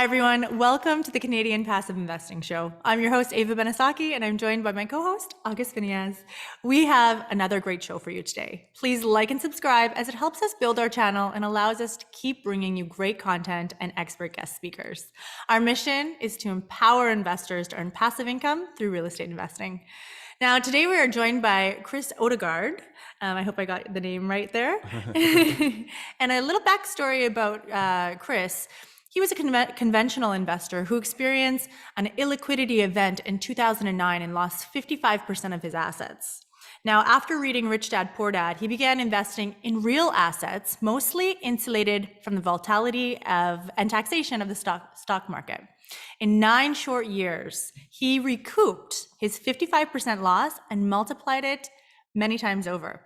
Hi, everyone. Welcome to the Canadian Passive Investing Show. I'm your host, 𝗖𝗽𝗶 𝗖𝗽, and I'm joined by my co-host, August Biniaz. We have another great show for you today. Please like and subscribe as it helps us build our channel and allows us to keep bringing you great content and expert guest speakers. Our mission is to empower investors to earn passive income through real estate investing. Now, today we are joined by Chris Odegard. I hope I got the name right there. And a little backstory about Chris. He was a conventional investor who experienced an illiquidity event in 2009 and lost 55% of his assets. Now, after reading Rich Dad, Poor Dad, he began investing in real assets, mostly insulated from the volatility and taxation of the stock market. In 9 short years, he recouped his 55% loss and multiplied it many times over.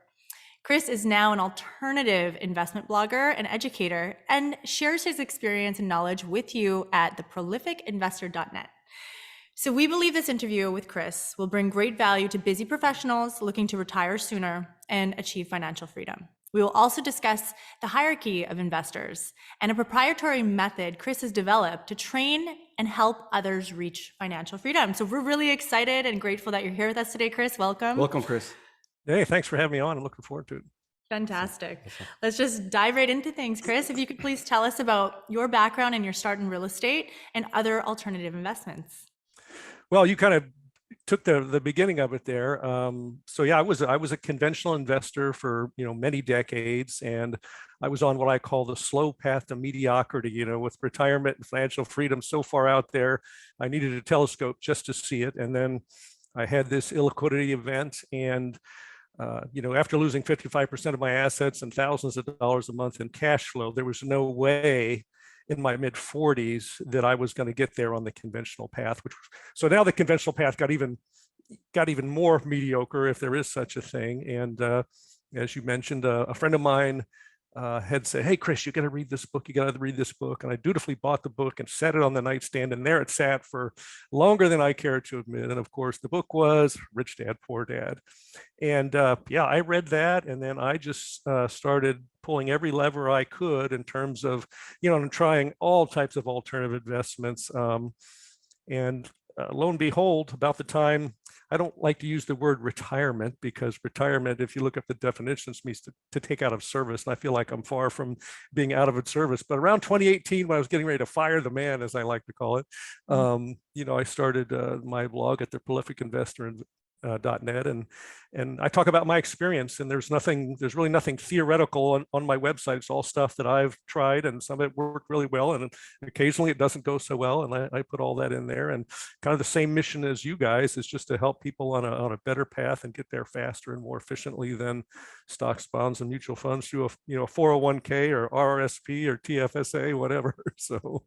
Chris is now an alternative investment blogger and educator and shares his experience and knowledge with you at theprolificinvestor.net. So we believe this interview with Chris will bring great value to busy professionals looking to retire sooner and achieve financial freedom. We will also discuss the hierarchy of investors and a proprietary method Chris has developed to train and help others reach financial freedom. So we're really excited and grateful that you're here with us today, Chris. Welcome. Welcome, Chris. Hey, thanks for having me on. I'm looking forward to it. Fantastic. Let's just dive right into things. Chris, if you could please tell us about your background and your start in real estate and other alternative investments. Well, you kind of took the beginning of it there. So yeah, I was a conventional investor for many decades, and I was on what I call the slow path to mediocrity. With retirement and financial freedom so far out there, I needed a telescope just to see it. And then I had this illiquidity event, and after losing 55% of my assets and thousands of dollars a month in cash flow, there was no way in my mid 40s that I was going to get there on the conventional path. So now the conventional path got even more mediocre, if there is such a thing. And as you mentioned, a friend of mine had said, "Hey, Chris, you got to read this book. You got to read this book." And I dutifully bought the book and set it on the nightstand. And there it sat for longer than I care to admit. And of course, the book was Rich Dad, Poor Dad. And yeah, I read that. And then I just started pulling every lever I could in terms of, trying all types of alternative investments. And lo and behold, about the time, I don't like to use the word retirement, because retirement, if you look up the definitions, means to take out of service. And I feel like I'm far from being out of service. But around 2018, when I was getting ready to fire the man, as I like to call it, I started my blog at theprolificinvestor.net, and I talk about my experience. And there's really nothing theoretical on my website. It's all stuff that I've tried, and some of it worked really well, and occasionally it doesn't go so well. And I put all that in there. And kind of the same mission as you guys is just to help people on a better path and get there faster and more efficiently than stocks, bonds, and mutual funds through a 401k or RRSP or TFSA, whatever. So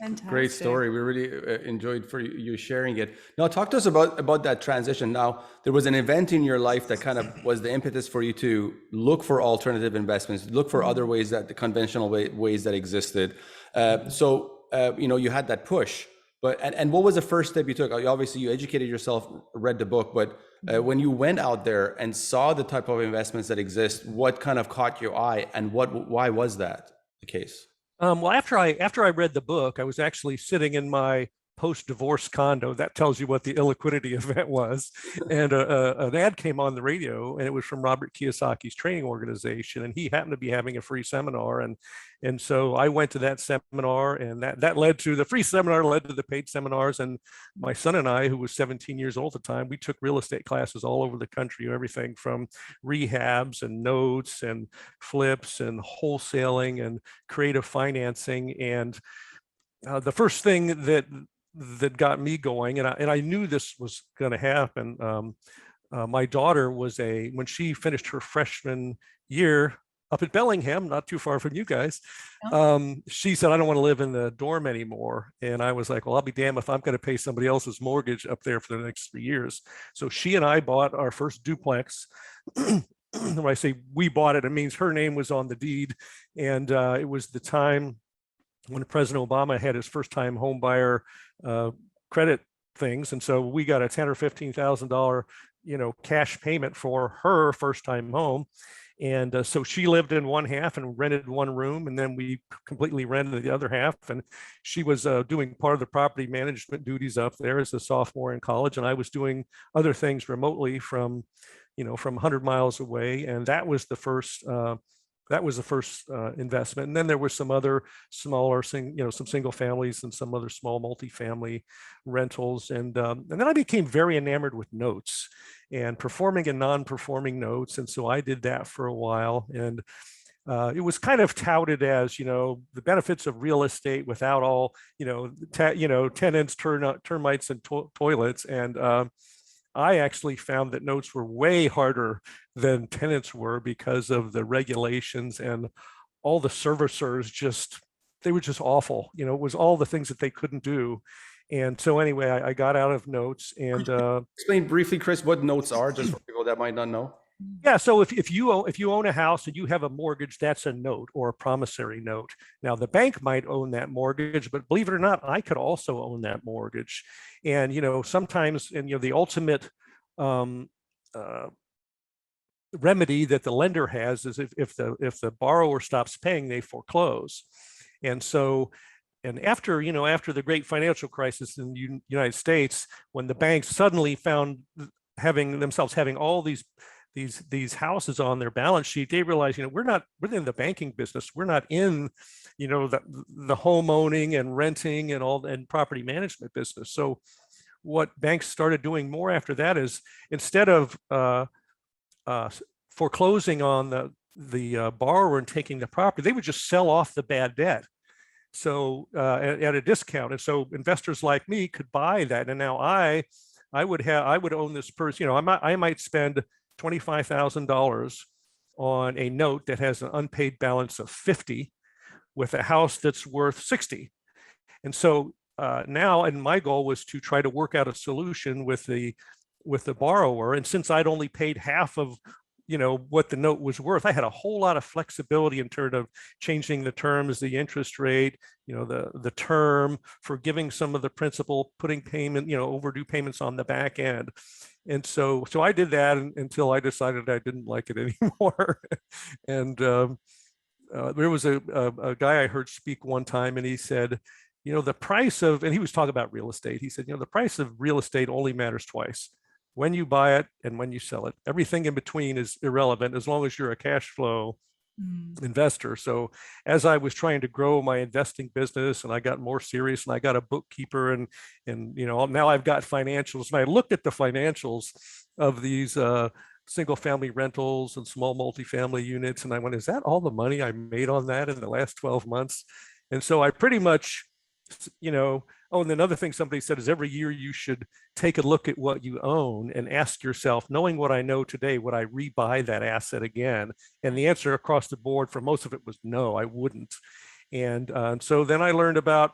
fantastic. Great story. We really enjoyed for you sharing it. Now, talk to us about that transition. Now, there was an event in your life that kind of was the impetus for you to look for alternative investments, look for other ways, that the conventional ways that existed. You had that push. But and what was the first step you took? Obviously, you educated yourself, read the book, but when you went out there and saw the type of investments that exist, what kind of caught your eye, and why was that the case? Well, after I read the book, I was actually sitting in my post-divorce condo. That tells you what the illiquidity event was. And an ad came on the radio, and it was from Robert Kiyosaki's training organization, and he happened to be having a free seminar. And so I went to that seminar, and that led to the free seminar, led to the paid seminars. And my son and I, who was 17 years old at the time, we took real estate classes all over the country, everything from rehabs and notes and flips and wholesaling and creative financing. And the first thing that that got me going, and I knew this was going to happen. My daughter when she finished her freshman year up at Bellingham, not too far from you guys, she said, "I don't want to live in the dorm anymore." And I was like, "Well, I'll be damned if I'm going to pay somebody else's mortgage up there for the next 3 years." So she and I bought our first duplex. When I say we bought it, it means her name was on the deed. And it was the time when President Obama had his first time home buyer credit things. And so we got a $10,000 or $15,000, cash payment for her first time home. And so she lived in one half and rented one room, and then we completely rented the other half. And she was doing part of the property management duties up there as a sophomore in college, and I was doing other things remotely from 100 miles away. And that was the first investment. And then there were some other smaller, some single families and some other small multifamily rentals. And then I became very enamored with notes and performing and non-performing notes. And so I did that for a while. And it was kind of touted as, the benefits of real estate without all, tenants, termites, and toilets. And I actually found that notes were way harder than tenants were because of the regulations, and all the servicers they were just awful. It was all the things that they couldn't do. And so anyway, I got out of notes. And explain briefly, Chris, what notes are, just for people that might not know. Yeah, so if you own a house and you have a mortgage, that's a note or a promissory note. Now the bank might own that mortgage, but believe it or not, I could also own that mortgage. And sometimes, and the ultimate remedy that the lender has is if the borrower stops paying, they foreclose. And so, and after the great financial crisis in the United States, when the banks suddenly found having all these houses on their balance sheet, they realize, we're in the banking business. We're not in, the home owning and renting and property management business. So what banks started doing more after that is, instead of foreclosing on the borrower and taking the property, they would just sell off the bad debt. So at a discount. And so investors like me could buy that. And now I would own this person. I might spend $25,000 on a note that has an unpaid balance of 50 with a house that's worth 60. And so now, and my goal was to try to work out a solution with the borrower. And since I'd only paid half of what the note was worth, I had a whole lot of flexibility in terms of changing the terms, the interest rate, the term, forgiving some of the principal, putting payment, overdue payments on the back end. And so I did that until I decided I didn't like it anymore. And there was a guy I heard speak one time, and he said, the price of, and he was talking about real estate. He said, the price of real estate only matters twice: when you buy it and when you sell it. Everything in between is irrelevant as long as you're a cash flow investor. So as I was trying to grow my investing business, and I got more serious, and I got a bookkeeper, and now I've got financials, and I looked at the financials of these single family rentals and small multifamily units, and I went, is that all the money I made on that in the last 12 months? And so I pretty much, oh, and another thing somebody said is, every year you should take a look at what you own and ask yourself, knowing what I know today, would I rebuy that asset again? And the answer across the board for most of it was no, I wouldn't. And so then I learned about,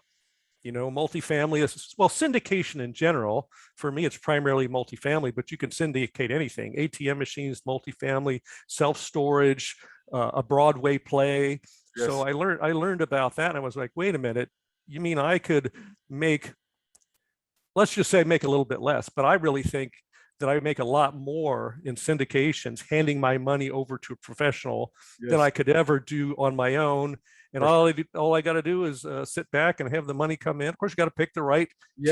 multifamily, well, syndication in general. For me, it's primarily multifamily, but you can syndicate anything: ATM machines, multifamily, self-storage, a Broadway play. Yes. So I learned about that, and I was like, wait a minute, you mean I could make, let's just say make a little bit less, but I really think that I make a lot more in syndications, handing my money over to a professional, yes, than I could ever do on my own. And all I got to do is sit back and have the money come in. Of course, you got to pick the right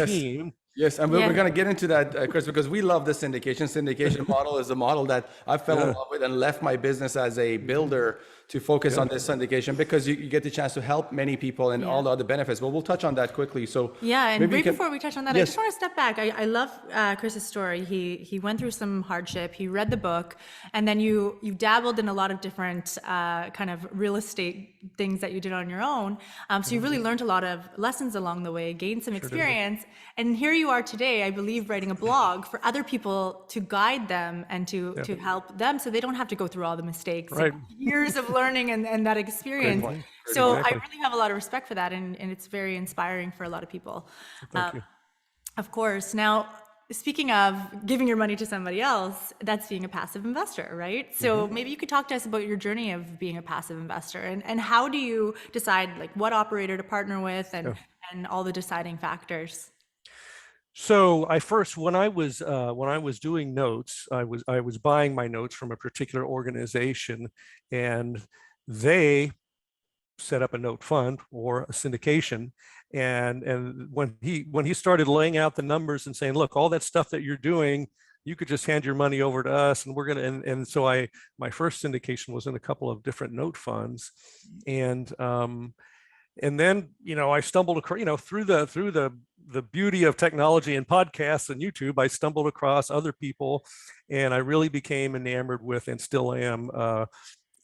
team. Yes, and we're going to get into that, Chris, because we love the syndication. Syndication model is a model that I fell in love with, and left my business as a builder to focus on this syndication, because you get the chance to help many people and all the other benefits. But we'll touch on that quickly. So and before we touch on that, I just want to step back. I love Chris's story. He went through some hardship. He read the book, and then you dabbled in a lot of different kind of real estate things that you did on your own. So you really learned a lot of lessons along the way, gained some experience, and here you are today, I believe, writing a blog for other people to guide them and to help them, so they don't have to go through all the mistakes, years of learning and that experience. So I really have a lot of respect for that, and it's very inspiring for a lot of people. Thank you. Of course. Now, speaking of giving your money to somebody else, that's being a passive investor, right? So maybe you could talk to us about your journey of being a passive investor, and how do you decide like what operator to partner with, and all the deciding factors? So I first, when I was doing notes, I was buying my notes from a particular organization, and they set up a note fund or a syndication. And when he started laying out the numbers and saying, look, all that stuff that you're doing, you could just hand your money over to us, and we're gonna. And so my first syndication was in a couple of different note funds, and then I stumbled across, through the beauty of technology and podcasts and YouTube, I stumbled across other people, and I really became enamored with, and still am,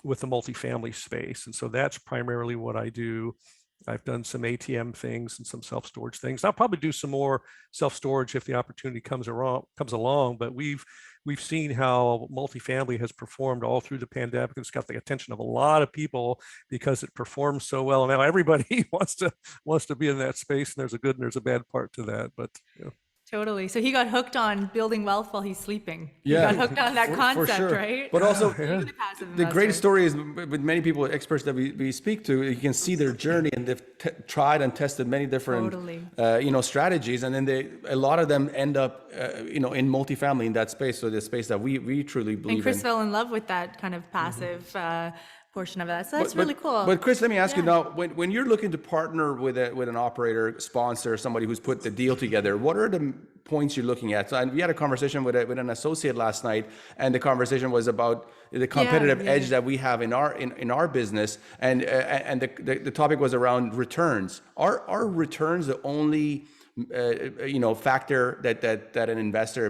with the multifamily space. And so that's primarily what I do. I've done some ATM things and some self-storage things. I'll probably do some more self-storage if the opportunity comes along. But we've seen how multifamily has performed all through the pandemic. It's got the attention of a lot of people because it performs so well. And now everybody wants to be in that space, and there's a good and there's a bad part to that. But Totally. So he got hooked on building wealth while he's sleeping. Yeah, He got hooked on that for concept, sure. right? But also, The greatest story is with many people, experts that we speak to, you can see their journey, and they've tried and tested many different, strategies, and then a lot of them end up, in multifamily, in that space, so the space that we truly believe in. And Chris fell in love with that kind of passive portion of that. So that's really cool. But Chris, let me ask you now, when you're looking to partner with an operator, sponsor, somebody who's put the deal together, what are the points you're looking at? So, and we had a conversation with an associate last night, and the conversation was about the competitive edge that we have in our business, and the topic was around returns. Are returns the only factor that an investor,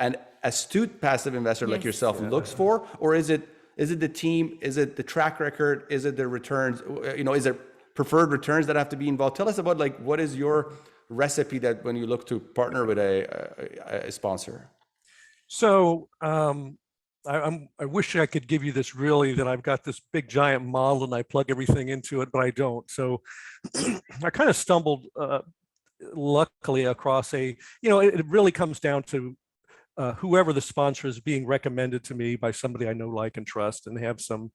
an astute passive investor like yourself looks for, or is it the team? Is it the track record? Is it the returns? Is it preferred returns that have to be involved? Tell us about what is your recipe that when you look to partner with a sponsor? So I wish I could give you this really, that I've got this big giant model and I plug everything into it, but I don't. So I kind of stumbled luckily across it really comes down to whoever the sponsor is being recommended to me by somebody I know, like, and trust, and have some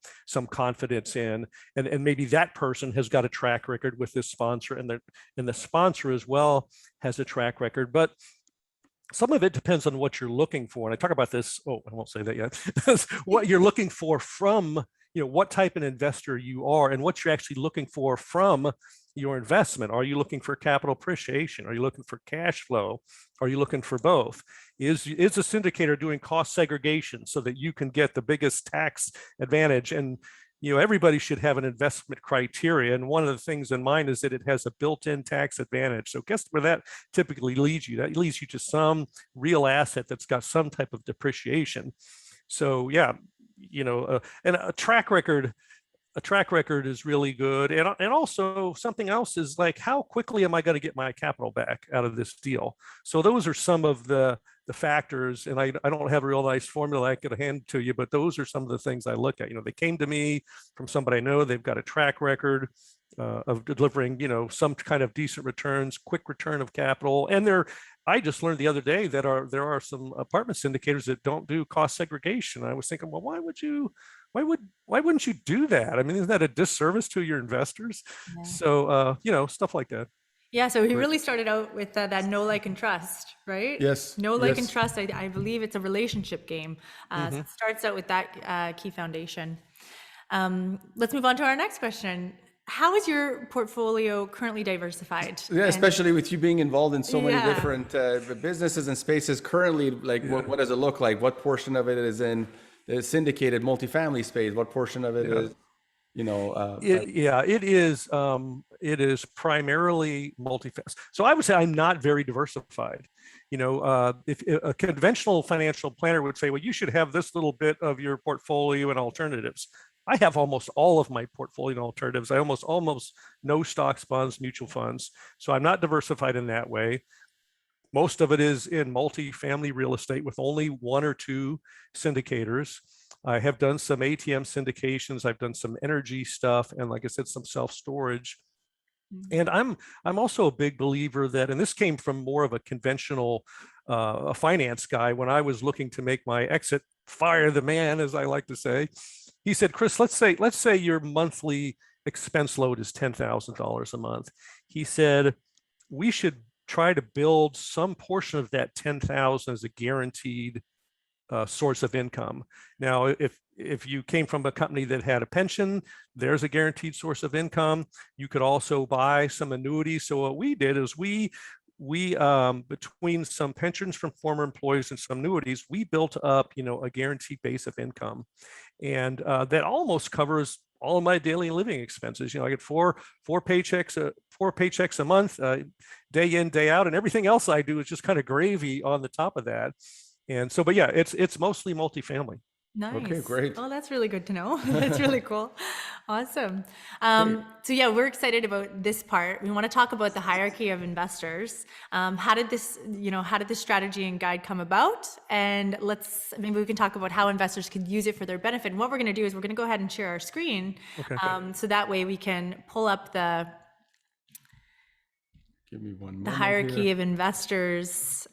confidence in, and maybe that person has got a track record with this sponsor, and the sponsor as well has a track record. But some of it depends on what you're looking for. And I talk about this, I won't say that yet, what you're looking for from, what type of investor you are and what you're actually looking for from your investment. Are you looking for capital appreciation? Are you looking for cash flow? Are you looking for both? Is a syndicator doing cost segregation so that you can get the biggest tax advantage? And everybody should have an investment criteria, and one of the things in mind is that it has a built-in tax advantage. So guess where that typically leads you? That leads you to some real asset that's got some type of depreciation. So and a track record is really good. And also something else is like, how quickly am I going to get my capital back out of this deal? So those are some of the factors. And I don't have a real nice formula I could hand to you, but those are some of the things I look at. They came to me from somebody I know, they've got a track record of delivering, some kind of decent returns, quick return of capital. And I just learned the other day that there are some apartment syndicators that don't do cost segregation. I was thinking, well, why wouldn't you do that? I mean, isn't that a disservice to your investors? Yeah. So, stuff like that. Yeah, so he really started out with that know, like, and trust, right? Yes. Know, like, and trust. I believe it's a relationship game. So it starts out with that key foundation. Let's move on to our next question. How is your portfolio currently diversified? Yeah, especially with you being involved in so many different businesses and spaces currently, what does it look like? What portion of it is in the syndicated multifamily space? What portion of it is, it is primarily multifamily. So I would say I'm not very diversified. If a conventional financial planner would say, well, you should have this little bit of your portfolio in alternatives. I have almost all of my portfolio in alternatives. I almost no stocks, bonds, mutual funds. So I'm not diversified in that way. Most of it is in multifamily real estate with only one or two syndicators. I have done some ATM syndications. I've done some energy stuff, and like I said, some self-storage. And I'm also a big believer that, and this came from more of a conventional a finance guy when I was looking to make my exit, fire the man, as I like to say. He said, Chris, let's say your monthly expense load is $10,000 a month. He said, we should try to build some portion of that 10,000 as a guaranteed source of income. Now, if you came from a company that had a pension, there's a guaranteed source of income. You could also buy some annuities. So what we did is we between some pensions from former employees and some annuities, we built up, a guaranteed base of income, and that almost covers all of my daily living expenses. I get four paychecks a month, day in, day out, and everything else I do is just kind of gravy on the top of that. And so, but yeah, it's mostly multifamily. Nice. Okay, great. Oh, that's really good to know. That's really cool. Awesome. So yeah, we're excited about this part. We want to talk about the hierarchy of investors. How did this strategy and guide come about? And maybe we can talk about how investors can use it for their benefit. And what we're going to do is we're going to go ahead and share our screen. Okay. So that way we can pull up the Give me one moment hierarchy here. of investors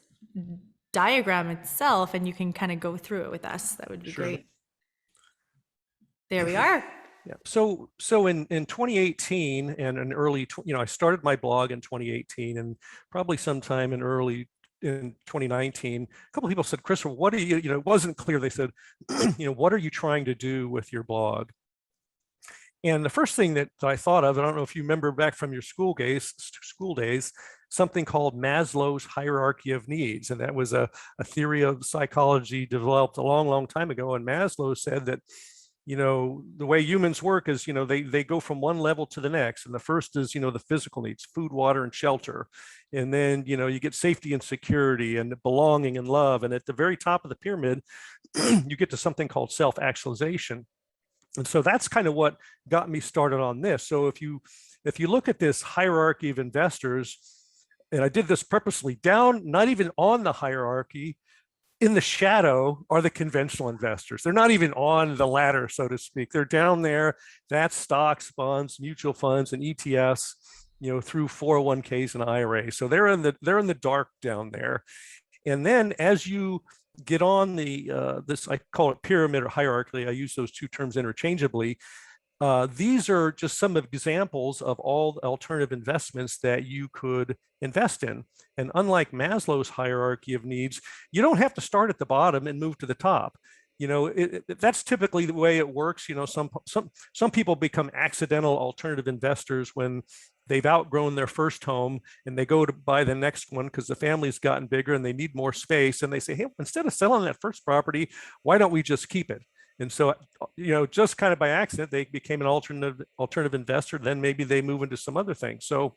diagram itself, and you can kind of go through it with us. That would be great. There we are. Yeah. So in 2018 and in early, I started my blog in 2018, and probably sometime in 2019, a couple of people said, "Chris, what are you?" It wasn't clear. They said, "What are you trying to do with your blog?" And the first thing that I thought of, I don't know if you remember back from your school days, something called Maslow's hierarchy of needs. And that was a theory of psychology developed a long, long time ago. And Maslow said that, the way humans work is, they go from one level to the next. And the first is, the physical needs, food, water, and shelter. And then, you get safety and security and belonging and love. And at the very top of the pyramid, you get to something called self-actualization. And so that's kind of what got me started on this. So if you look at this hierarchy of investors, and I did this purposely, down, not even on the hierarchy, in the shadow are the conventional investors. They're not even on the ladder, so to speak. They're down there. That's stocks, bonds, mutual funds, and ETFs, through 401ks and IRAs. So they're in the dark down there. And then as you get on this, I call it pyramid or hierarchy. I use those two terms interchangeably. These are just some examples of all the alternative investments that you could invest in. And unlike Maslow's hierarchy of needs, you don't have to start at the bottom and move to the top. That's typically the way it works. Some people become accidental alternative investors when they've outgrown their first home and they go to buy the next one because the family's gotten bigger and they need more space. And they say, hey, instead of selling that first property, why don't we just keep it? And so, just kind of by accident, they became an alternative investor. Then maybe they move into some other thing. So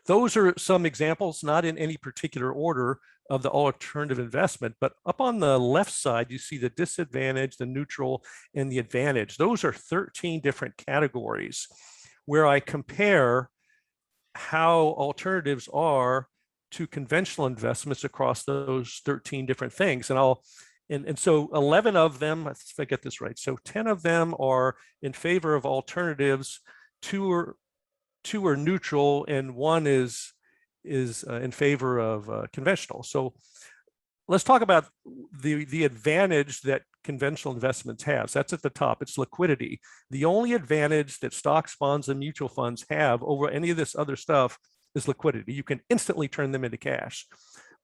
those are some examples, not in any particular order, of the alternative investment. But up on the left side, you see the disadvantage, the neutral, and the advantage. Those are 13 different categories where I compare how alternatives are to conventional investments across those 13 different things. And so 11 of them, if I get this right, so 10 of them are in favor of alternatives, two are neutral, and one is in favor of conventional. So let's talk about the advantage that conventional investments have. So that's at the top. It's liquidity. The only advantage that stocks, bonds, and mutual funds have over any of this other stuff is liquidity. You can instantly turn them into cash.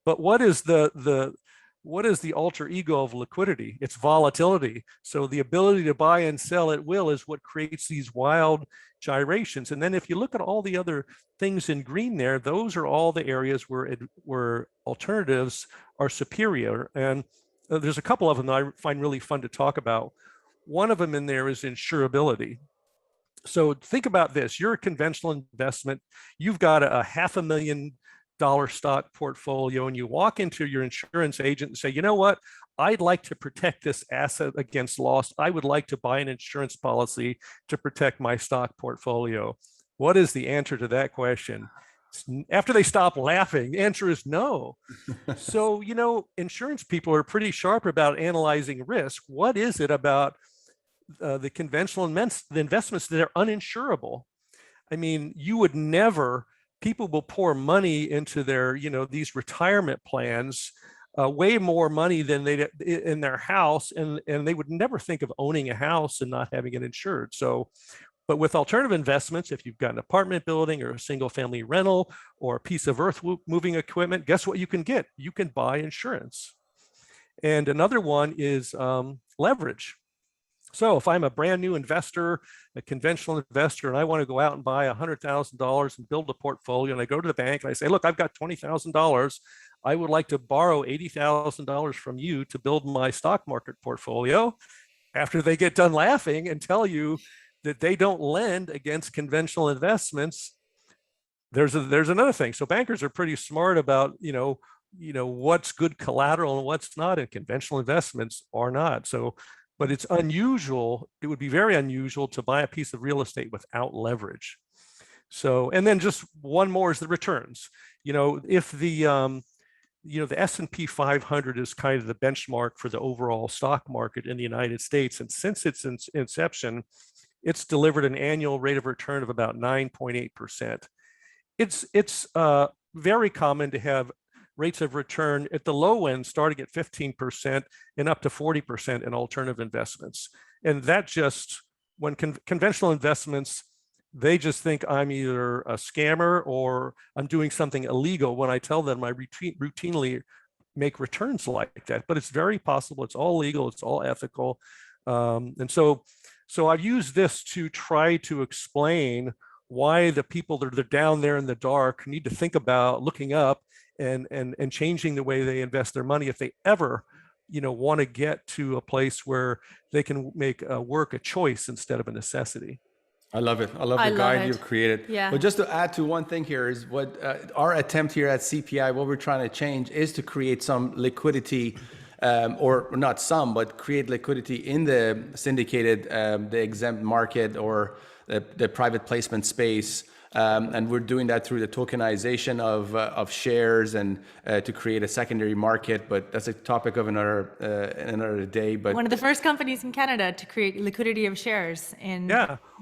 But what is the alter ego of liquidity? It's volatility. So the ability to buy and sell at will is what creates these wild gyrations. And then if you look at all the other things in green there, those are all the areas where alternatives are superior. And there's a couple of them that I find really fun to talk about. One of them in there is insurability. So think about this. You're a conventional investment. You've got a $500,000 stock portfolio, and you walk into your insurance agent and say, you know what, I'd like to protect this asset against loss. I would like to buy an insurance policy to protect my stock portfolio. What is the answer to that question? After they stop laughing, the answer is no. So, insurance people are pretty sharp about analyzing risk. What is it about the conventional investments that are uninsurable? I mean, you would never, people will pour money into their, these retirement plans, way more money than they in their house, and they would never think of owning a house and not having it insured. So, But with alternative investments, if you've got an apartment building or a single family rental or a piece of earth moving equipment, guess what you can get? You can buy insurance. And another one is leverage. So if I'm a brand new investor, a conventional investor, and I want to go out and buy $100,000 and build a portfolio, and I go to the bank and I say, look, I've got $20,000. I would like to borrow $80,000 from you to build my stock market portfolio. After they get done laughing and tell you that they don't lend against conventional investments, there's another thing. So bankers are pretty smart about, what's good collateral and what's not, and conventional investments are not. So, but it's unusual. It would be very unusual to buy a piece of real estate without leverage. So, and then just one more is the returns. If the S&P 500 is kind of the benchmark for the overall stock market in the United States. And since its inception, it's delivered an annual rate of return of about 9.8%. It's very common to have rates of return at the low end starting at 15% and up to 40% in alternative investments. And that just, when conventional investments, they just think I'm either a scammer or I'm doing something illegal when I tell them I routinely make returns like that. But it's very possible. It's all legal. It's all ethical. And so I've used this to try to explain why the people that are down there in the dark need to think about looking up and changing the way they invest their money if they ever want to get to a place where they can make work a choice instead of a necessity. I love it. I love the guide you've created. Yeah. But just to add to one thing here is what our attempt here at CPI, what we're trying to change is to create some liquidity, or not some, but create liquidity in the syndicated, the exempt market or the private placement space. And we're doing that through the tokenization of shares and to create a secondary market. But that's a topic of another day. But one of the first companies in Canada to create liquidity of shares in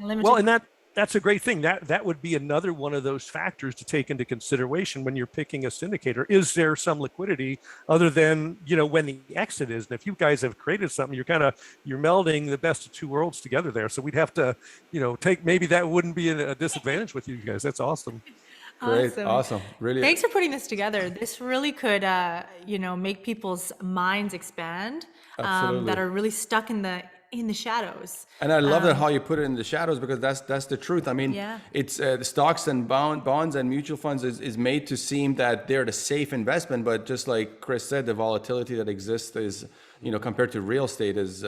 limited. Well, and that's a great thing. That would be another one of those factors to take into consideration when you're picking a syndicator. Is there some liquidity other than when the exit is? And if you guys have created something, you're melding the best of two worlds together there. So we'd have to maybe that wouldn't be a disadvantage with you guys. That's awesome. Great, awesome, really. Thanks for putting this together. This really could make people's minds expand that are really stuck in the shadows. And I love that how you put it in the shadows, because that's the truth. I mean, it's the stocks and bonds and mutual funds is made to seem that they're the safe investment, but just like Chris said, the volatility that exists is, compared to real estate is,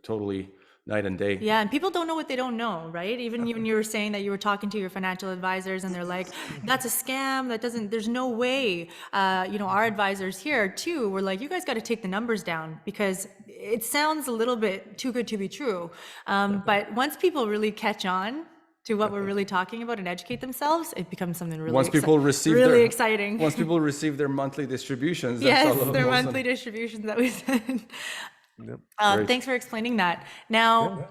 totally night and day. Yeah, and people don't know what they don't know, right? Even when you were saying that you were talking to your financial advisors and they're like, that's a scam, there's no way. Our advisors here too were like, you guys got to take the numbers down because it sounds a little bit too good to be true. But once people really catch on to what we're really talking about and educate themselves, it becomes something really exciting. Once people receive their monthly distributions. Yes, their monthly distributions that we send. Thanks for explaining that. Now,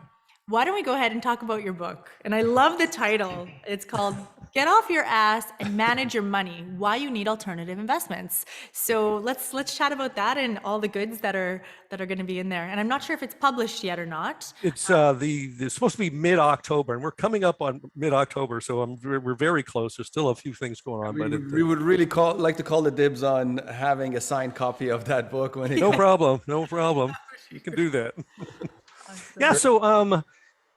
why don't we go ahead and talk about your book? And I love the title. It's called Get Off Your Ass and Manage Your Money, Why You Need Alternative Investments. So let's chat about that and all the goods that are going to be in there. And I'm not sure if it's published yet or not. It's it's supposed to be mid-October, and we're coming up on mid-October, so we're very close. There's still a few things going on. We would really like to call the dibs on having a signed copy of that book when it No problem. You can do that. Yeah. So,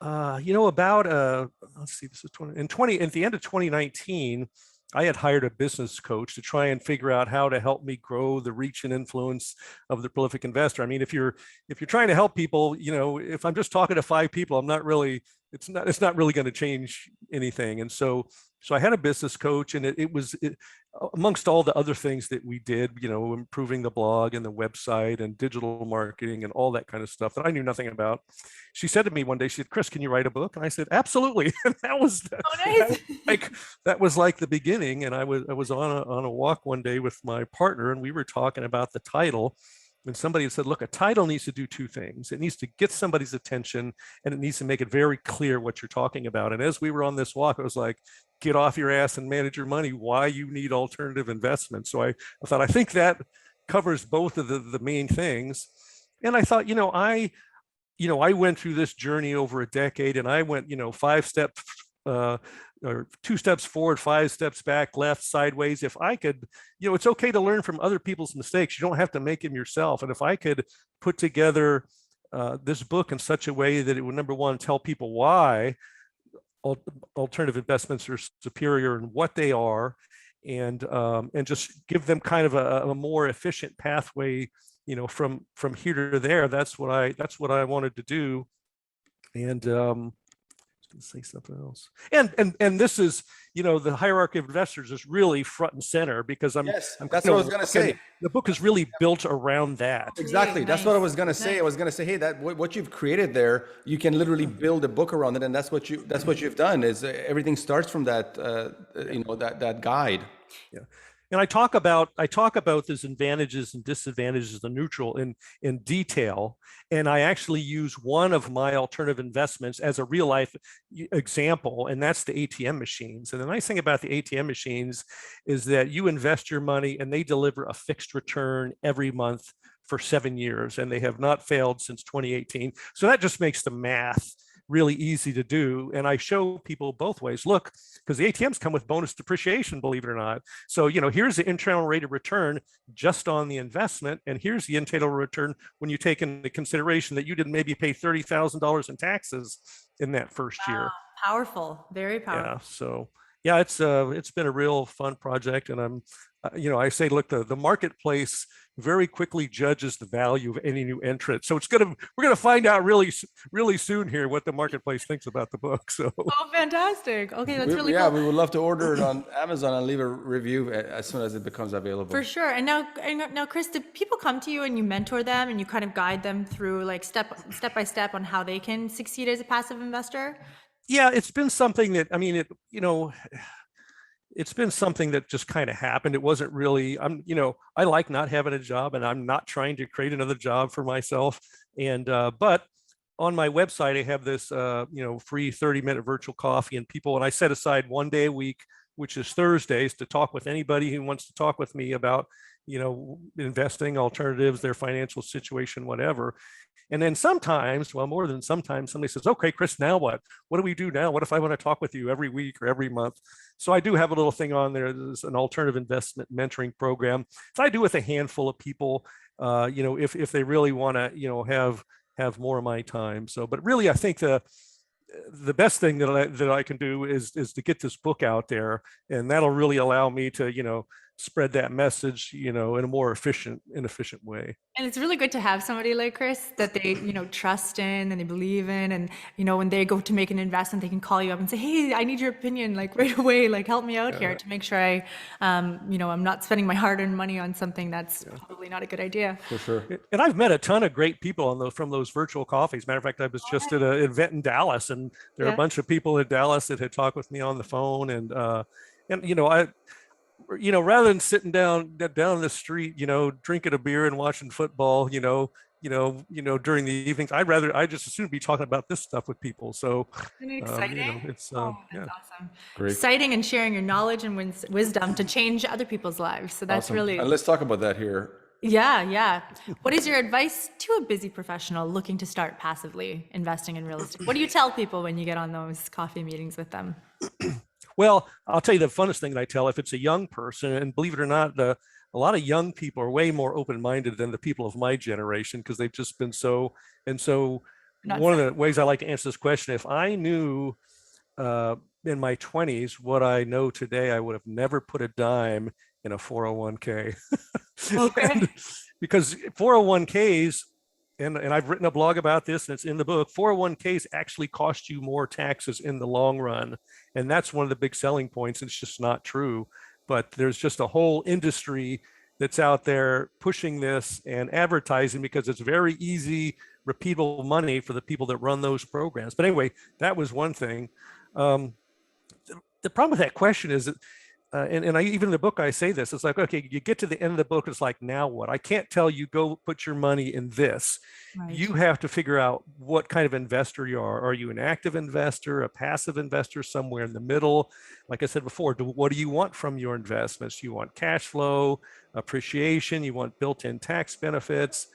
let's see, this is at the end of 2019, I had hired a business coach to try and figure out how to help me grow the reach and influence of the prolific investor. I mean, if you're trying to help people, if I'm just talking to 5 people, it's not really going to change anything. And so I had a business coach, and it was amongst all the other things that we did, improving the blog and the website and digital marketing and all that kind of stuff that I knew nothing about. She said to me one day, she said, "Chris, can you write a book?" And I said, "Absolutely." And that was like the beginning. And I was on a walk one day with my partner, and we were talking about the title. And somebody had said, look, a title needs to do 2 things. It needs to get somebody's attention, and it needs to make it very clear what you're talking about. And as we were on this walk, it was like, get off your ass and manage your money, why you need alternative investments. So I thought, I think that covers both of the main things. And I thought, I went through this journey over a decade, and I went, 5 steps, or 2 steps forward, 5 steps back, left, sideways. If I could, it's okay to learn from other people's mistakes. You don't have to make them yourself. And if I could put together this book in such a way that it would, number one, tell people why alternative investments are superior and what they are, and just give them kind of a more efficient pathway, from here to there. That's what I wanted to do. And say something else. And this is, the hierarchy of investors is really front and center, because I'm that's what I was going to say. The book is really built around that. Exactly. Nice. That's what I was going to say. I was going to say, hey, that what you've created there, you can literally build a book around it, and that's what you've done. Is everything starts from that, that guide. Yeah. And I talk about those advantages and disadvantages of the neutral in detail. And I actually use one of my alternative investments as a real life example, and that's the ATM machines. And the nice thing about the ATM machines is that you invest your money and they deliver a fixed return every month for 7 years, and they have not failed since 2018. So that just makes the math really easy to do. And I show people both ways. Look, because the ATMs come with bonus depreciation, believe it or not. So, here's the internal rate of return just on the investment. And here's the internal return when you take into consideration that you didn't maybe pay $30,000 in taxes in that first year. Powerful, very powerful. Yeah. So yeah, it's been a real fun project. And I'm, I say, look, the marketplace very quickly judges the value of any new entrant. So we're gonna find out really soon here what the marketplace thinks about the book. So fantastic. Okay, that's really cool. Yeah, we would love to order it on Amazon and leave a review as soon as it becomes available. For sure. And now, Chris, do people come to you and you mentor them and you kind of guide them through like step by step on how they can succeed as a passive investor? Yeah, it's been something that, it's been something that just kind of happened. It wasn't really, I like not having a job, and I'm not trying to create another job for myself. And, but on my website, I have this, free 30-minute virtual coffee, and I set aside 1 day a week, which is Thursdays, to talk with anybody who wants to talk with me about, investing, alternatives, their financial situation, whatever. And then sometimes, well, more than sometimes, somebody says, okay, Chris, now what? What do we do now? What if I want to talk with you every week or every month? So I do have a little thing on there. There's an alternative investment mentoring program. So I do with a handful of people, if they really want to, have more of my time. So, but really, I think the best thing that I can do is to get this book out there, and that'll really allow me to, spread that message, in a more efficient way. And it's really good to have somebody like Chris that they, trust in and they believe in. And, when they go to make an investment, they can call you up and say, hey, I need your opinion, like right away, like help me out here to make sure I'm not spending my hard-earned money on something that's probably not a good idea. For sure. And I've met a ton of great people from those virtual coffees. Matter of fact, I was just at an event in Dallas, and there are a bunch of people in Dallas that had talked with me on the phone, and rather than sitting down the street, drinking a beer and watching football, during the evenings, I just as soon be talking about this stuff with people. So isn't it exciting? That's awesome. Great. Exciting, and sharing your knowledge and wisdom to change other people's lives. So that's awesome. really. And let's talk about that here. Yeah. What is your advice to a busy professional looking to start passively investing in real estate? What do you tell people when you get on those coffee meetings with them? Well, I'll tell you the funnest thing that I tell, if it's a young person, and believe it or not, a lot of young people are way more open-minded than the people of my generation, because they've just been so. One of the ways I like to answer this question, if I knew in my 20s what I know today, I would have never put a dime in a 401k. Okay. Because 401ks, and I've written a blog about this, and it's in the book, 401ks actually cost you more taxes in the long run. And that's one of the big selling points. It's just not true. But there's just a whole industry that's out there pushing this and advertising, because it's very easy, repeatable money for the people that run those programs. But anyway, that was one thing. The problem with that question is that, and I, even in the book, I say this, it's like, okay, you get to the end of the book, it's like, now what? I can't tell you, go put your money in this. Right. You have to figure out what kind of investor you are. Are you an active investor, a passive investor, somewhere in the middle? Like I said before, what do you want from your investments? You want cash flow, appreciation, you want built-in tax benefits.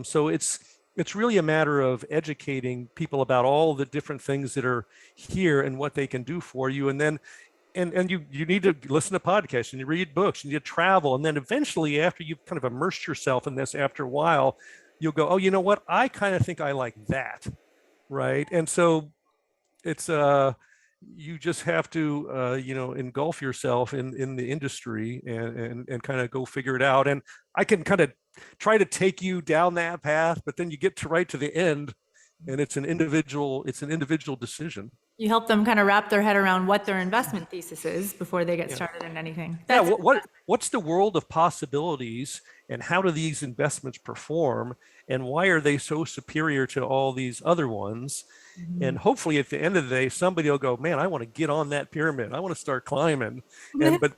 So it's it's really a matter of educating people about all the different things that are here and what they can do for you. And then, and you need to listen to podcasts and you read books and you travel. And then eventually, after you've kind of immersed yourself in this, after a while, you'll go, oh, you know what? I kind of think I like that. Right. And so it's, you just have to, engulf yourself in the industry and kind of go figure it out. And I can kind of try to take you down that path, but then you get to right to the end, and it's an individual decision. You help them kind of wrap their head around what their investment thesis is before they get started in anything. Yeah, what's the world of possibilities, and how do these investments perform, and why are they so superior to all these other ones? And hopefully at the end of the day, somebody will go, man, I want to get on that pyramid. I want to start climbing. And but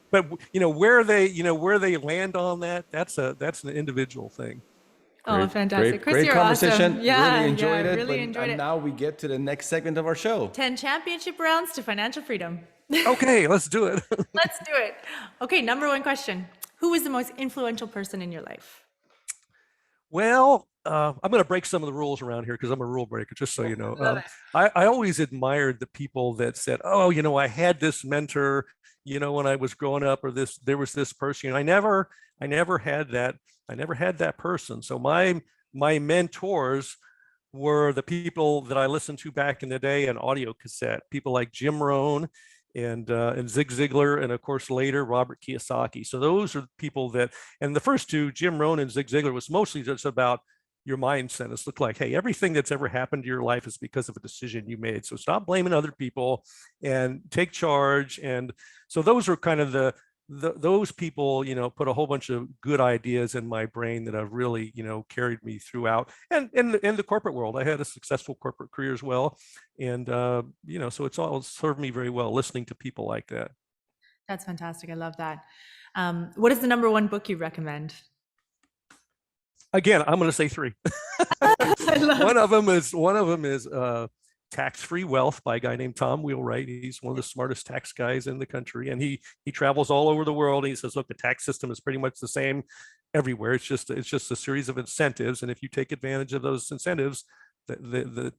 where they land on that, that's an individual thing. Oh, fantastic. Chris, great you're conversation. Awesome. Yeah, really enjoyed it. Really enjoyed it. Now we get to the next segment of our show. 10 championship rounds to financial freedom. Okay, let's do it. Let's do it. Okay, number one question. Who was the most influential person in your life? Well, I'm going to break some of the rules around here because I'm a rule breaker, just so you know. I always admired the people that said, oh, I had this mentor, when I was growing up, or there was this person. I never had that. I never had that person. So my mentors were the people that I listened to back in the day on audio cassette, people like Jim Rohn and Zig Ziglar, and of course later Robert Kiyosaki. So those are the people that, and the first two, Jim Rohn and Zig Ziglar, was mostly just about your mindset. It's looked like, hey, everything that's ever happened to your life is because of a decision you made. So stop blaming other people and take charge. And so those are kind of those people, put a whole bunch of good ideas in my brain that have really, carried me throughout. And in the corporate world, I had a successful corporate career as well. And, so it's all served me very well listening to people like that. That's fantastic. I love that. What is the number one book you recommend? Again, I'm going to say three. One of them is Tax-Free Wealth by a guy named Tom Wheelwright. He's one of the smartest tax guys in the country, and he travels all over the world. And he says, look, the tax system is pretty much the same everywhere. It's just a series of incentives, and if you take advantage of those incentives, the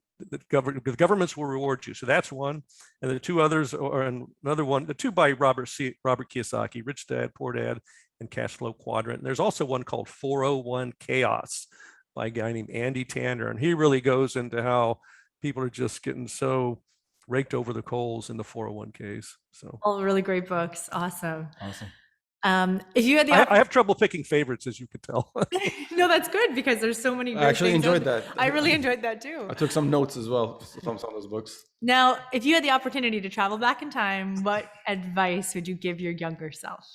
governments will reward you. So that's one. And the two others are another one. The two by Robert Kiyosaki, Rich Dad, Poor Dad, and Cash Flow Quadrant. And there's also one called 401 Chaos by a guy named Andy Tanner, and he really goes into how people are just getting so raked over the coals in the 401ks. So all really great books. Awesome. If you had the I have trouble picking favorites, as you could tell. No, that's good because there's so many. I actually enjoyed that. I really enjoyed that too. I took some notes as well from some of those books. Now, if you had the opportunity to travel back in time, what advice would you give your younger self?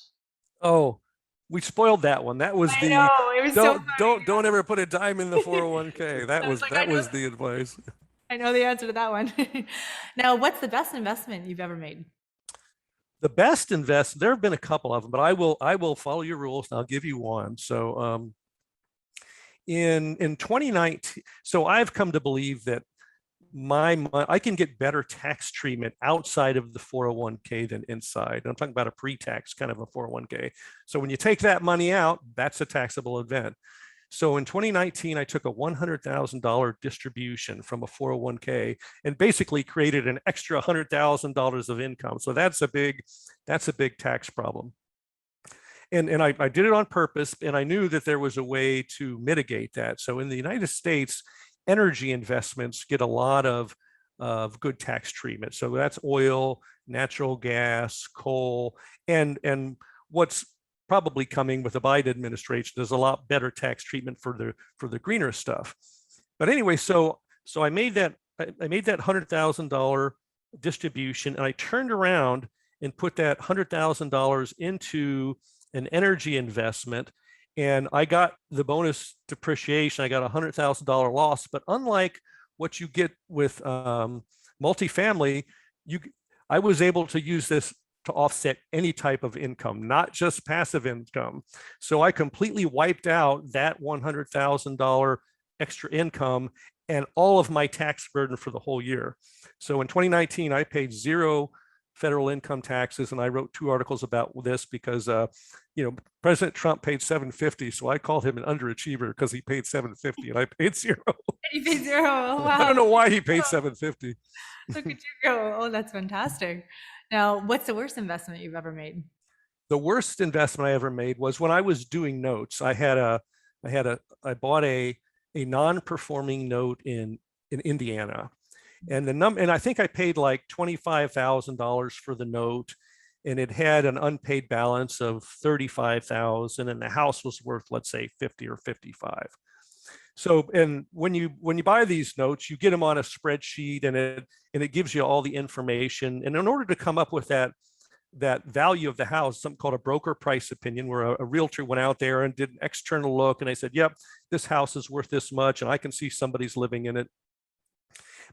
Oh, we spoiled that one. That was don't ever put a dime in the 401k. That was the advice. I know the answer to that one. Now, what's the best investment you've ever made? The best investment, there have been a couple of them, but I will follow your rules and I'll give you one. So in 2019, so I've come to believe that I can get better tax treatment outside of the 401k than inside. And I'm talking about a pre-tax kind of a 401k. So when you take that money out, that's a taxable event. So in 2019, I took a $100,000 distribution from a 401k and basically created an extra $100,000 of income. So that's a big tax problem. And I did it on purpose, and I knew that there was a way to mitigate that. So in the United States, energy investments get a lot of good tax treatment. So that's oil, natural gas, coal, and what's probably coming with the Biden administration, there's a lot better tax treatment for the greener stuff. But anyway, so I made that $100,000 distribution, and I turned around and put that $100,000 into an energy investment, and I got the bonus depreciation. I got a $100,000 loss, but unlike what you get with multifamily, I was able to use this to offset any type of income, not just passive income. So I completely wiped out that $100,000 extra income and all of my tax burden for the whole year. So in 2019, I paid zero federal income taxes. And I wrote 2 articles about this because, President Trump paid $750. So I called him an underachiever because he paid $750 and I paid 0. You paid 0. Oh, wow. I don't know why he paid $750. Look at you go. Oh, that's fantastic. Now, what's the worst investment you've ever made? The worst investment I ever made was when I was doing notes. I bought a non-performing note in Indiana, and I think I paid like $25,000 for the note, and it had an unpaid balance of $35,000, and the house was worth, let's say, 50 or 55. So, and when you buy these notes, you get them on a spreadsheet, and it gives you all the information. And in order to come up with that value of the house, something called a broker price opinion, where a realtor went out there and did an external look, and they said, yep, this house is worth this much, and I can see somebody's living in it.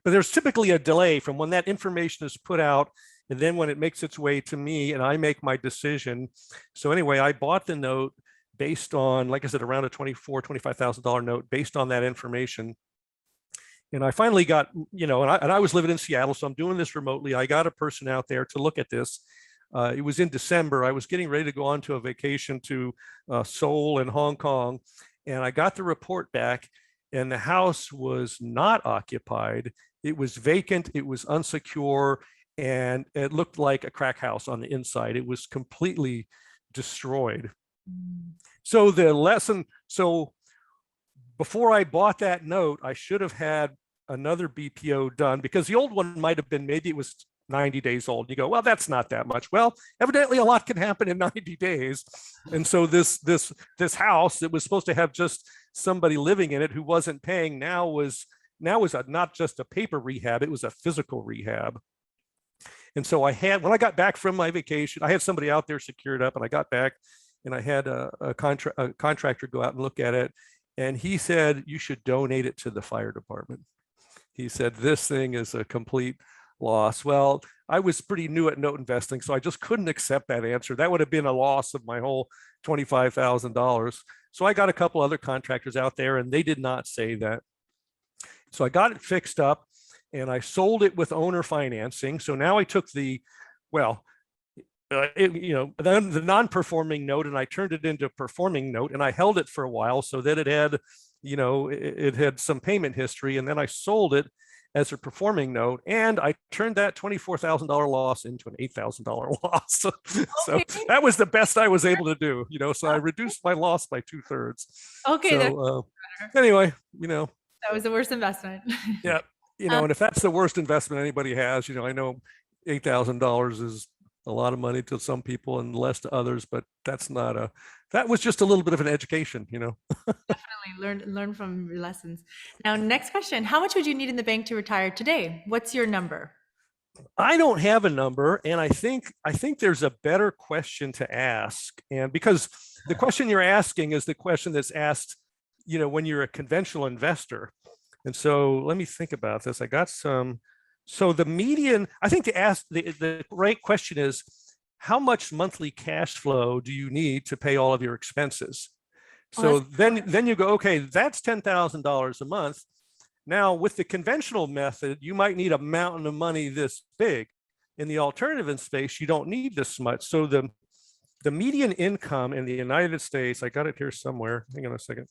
But there's typically a delay from when that information is put out and then when it makes its way to me and I make my decision. So anyway, I bought the note based on, like I said, around a $25,000 note based on that information. And I finally got, and I was living in Seattle, so I'm doing this remotely. I got a person out there to look at this. It was in December. I was getting ready to go on to a vacation to Seoul and Hong Kong. And I got the report back, and the house was not occupied. It was vacant, it was unsecure, and it looked like a crack house on the inside. It was completely destroyed. So the lesson, before I bought that note, I should have had another BPO done, because the old one might have been, maybe it was 90 days old. You go, well, that's not that much. Well, evidently a lot can happen in 90 days. And so this house that was supposed to have just somebody living in it who wasn't paying now was not just a paper rehab, it was a physical rehab. And so when I got back from my vacation, I had somebody out there secured up, and I got back and I had a contractor go out and look at it. And he said, you should donate it to the fire department. He said, this thing is a complete loss. Well, I was pretty new at note investing, so I just couldn't accept that answer. That would have been a loss of my whole $25,000. So I got a couple other contractors out there, and they did not say that. So I got it fixed up, and I sold it with owner financing. So now I took the non-performing note, and I turned it into a performing note, and I held it for a while so that it had, it had some payment history, and then I sold it as a performing note, and I turned that $24,000 loss into an $8,000 loss. So that was the best I was able to do, so I reduced my loss by 2/3. Okay. So anyway, that was the worst investment. Yeah. And if that's the worst investment anybody has, I know $8,000 is a lot of money to some people and less to others, but that was just a little bit of an education, Definitely learn from your lessons. Now, next question, how much would you need in the bank to retire today? What's your number? I don't have a number, and I think there's a better question to ask. And because the question you're asking is the question that's asked, when you're a conventional investor. And so let me think about this. I got some. So the median, I think to ask the right question is, how much monthly cash flow do you need to pay all of your expenses? So then you go, okay, that's $10,000 a month. Now with the conventional method, you might need a mountain of money this big. In the alternative space, you don't need this much. So the median income in the United States, I got it here somewhere. Hang on a second.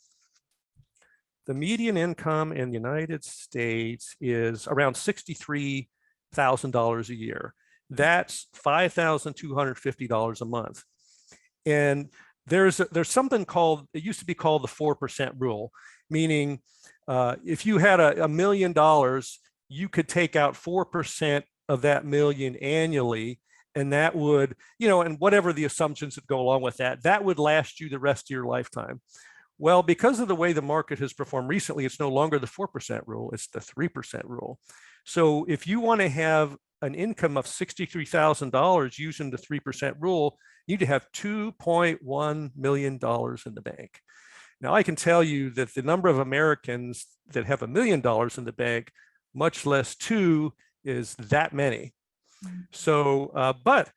The median income in the United States is around $63,000 a year. That's $5,250 a month. And there's something called, it used to be called the 4% rule, meaning if you had $1 million, you could take out 4% of that million annually, and that would, and whatever the assumptions that go along with that, that would last you the rest of your lifetime. Well, because of the way the market has performed recently, it's no longer the 4% rule, it's the 3% rule. So if you want to have an income of $63,000 using the 3% rule, you need to have $2.1 million in the bank. Now, I can tell you that the number of Americans that have $1 million in the bank, much less two, is that many. So, but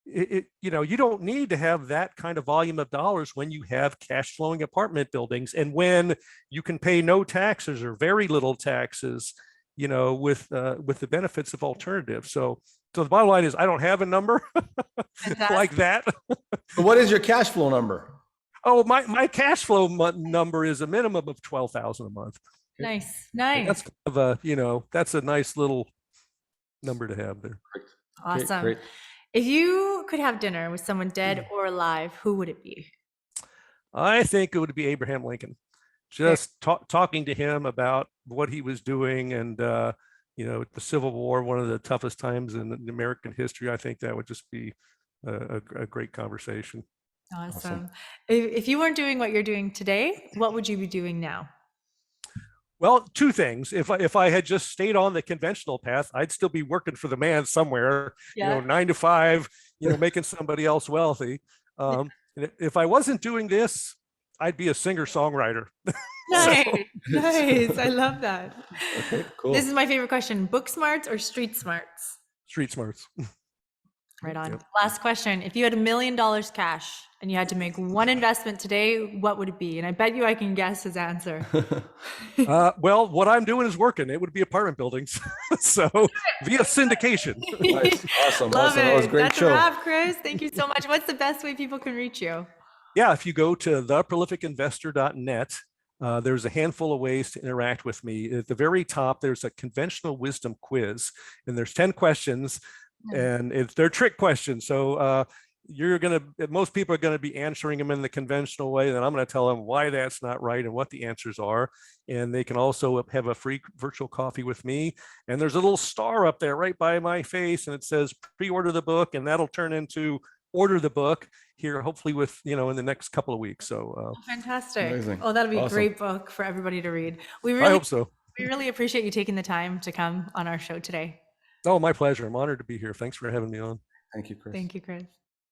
you don't need to have that kind of volume of dollars when you have cash flowing apartment buildings, and when you can pay no taxes or very little taxes, with the benefits of alternatives. So the bottom line is I don't have a number like that. But what is your cash flow number? Oh, my cash flow number is a minimum of $12,000 a month. Nice. That's kind of that's a nice little number to have there. Awesome. Great. If you could have dinner with someone dead or alive, who would it be? I think it would be Abraham Lincoln. Just talking to him about what he was doing, and the Civil War, one of the toughest times in American history. I think that would just be a great conversation. Awesome. If you weren't doing what you're doing today, what would you be doing now? Well, two things. If I had just stayed on the conventional path, I'd still be working for the man somewhere, 9 to 5, making somebody else wealthy. And if I wasn't doing this, I'd be a singer-songwriter. Nice. I love that. Okay, cool. This is my favorite question. Book smarts or street smarts? Street smarts. Right on. Yep. Last question. If you had $1 million cash and you had to make one investment today, what would it be? And I bet you I can guess his answer. Well, what I'm doing is working. It would be apartment buildings. So via syndication. Nice. Awesome. Love it. That was a great That's show. a wrap, Chris. Thank you so much. What's the best way people can reach you? Yeah, if you go to theprolificinvestor.net, there's a handful of ways to interact with me. At the very top, there's a conventional wisdom quiz, and there's 10 questions, and they're trick questions. So most people are going to be answering them in the conventional way. Then I'm going to tell them why that's not right and what the answers are. And they can also have a free virtual coffee with me. And there's a little star up there right by my face, and it says pre-order the book, and that'll turn into order the book here, hopefully in the next couple of weeks. So fantastic. Amazing. Oh, that'll be Awesome. a great book for everybody to read. I hope so. We really appreciate you taking the time to come on our show today. Oh, my pleasure. I'm honored to be here. Thanks for having me on. Thank you, Chris. Thank you, Chris.